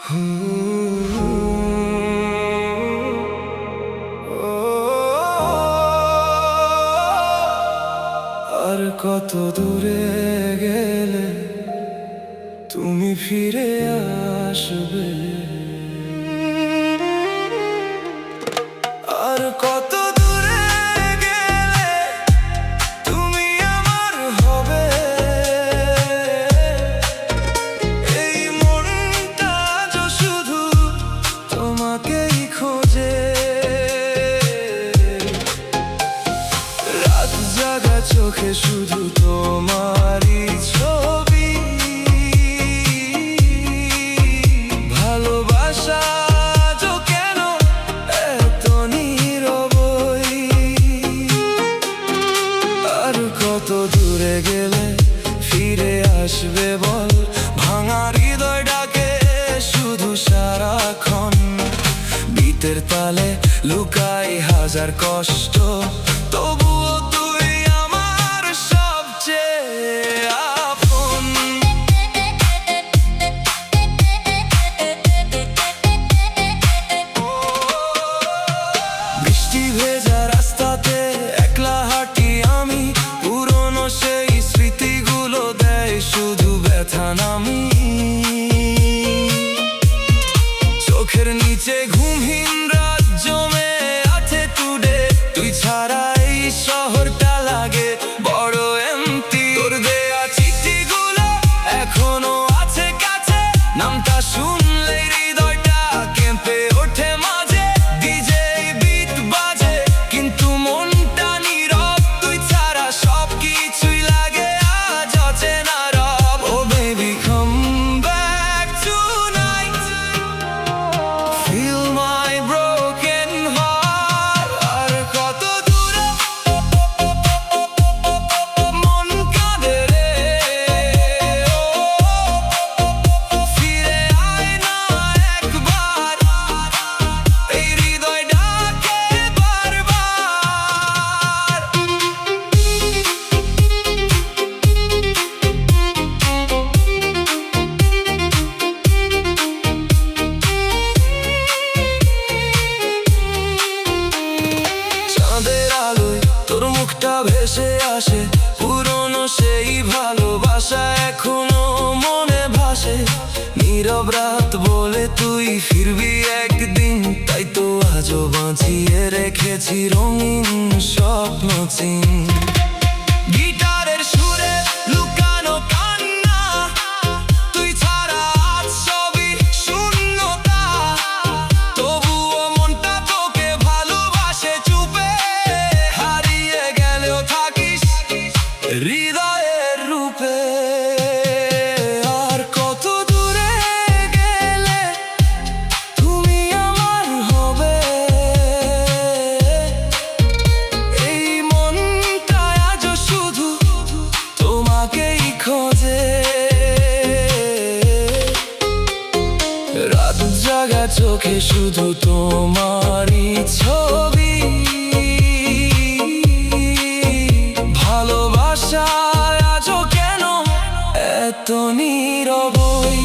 আর কত দূরে গেলে তুমি ফিরে আসবে, আর কত দূরে গেলে তুমি আমার হবে। এই মনটা যে শুধু তোমাকেই খোঁজে, রাত জাগা চোখে শুধু তোমারই ছবি। ভালোবাসা যে কেন এত নীরবই, আর কত দূরে গেলে ফিরে আসবে বল। ভাঙা হৃদয় ডাকে শুধু সারাক্ষণ, বিতের তালে লুকাই হাজার কষ্ট, তবুও তুই আমার সবচেয়ে আপন। বৃষ্টি ভেজা রাস্তাতে একলা হাঁটি আমি, পুরনো সেই স্মৃতিগুলো দেয় শুধু ব্যথা নামি। চোখের নিচে ঘুমহীন রাত জমে আছে টুডে, তুই ছাড়া এই শহরটা লাগে বড় এমটি। তোর দেয়া চিঠিগুলো এখনো আছে কাছে, নামটা শুনলেই হৃদয়টা কেঁপে ওঠে মাঝে। ডিজে বিট বাজে কিন্তু মনটা নীরব, তুই ছাড়া সব কিছুই লাগে আজ অচেনা রব। ও baby come back tonight, feel my broken heart। আর কত দূরে মন কাঁদে রে, ফিরে আয় না একবার, এই হৃদয় ডাকে বারবার। চাঁদের আলোয় তোর মুখটা ভেসে আসে, পুরনো সেই ভালোবাসা এখনো মনে ভাসে। নীরব রাত বলে তুই ফিরবি একদিন, তাই তো আজও বাঁচিয়ে রেখেছি রঙিন স্বপ্ন চিন। গিটারের সুরে লুকানো কান্না, তুই ছাড়া আজ সবই শূন্যতা, তবুও মনটা তোকে ভালোবাসে চুপে। হারিয়ে গেলেও থাকিস হৃদয়ের রূপে, আর কত দূরে গেলে তুমি আমার হবে। এই মনটা আজও শুধু তোমাকেই খোঁজে, রাত জাগা চোখে শুধু তোমারই ছবি। ভালোবাসা আজও কেন এত নীরবই।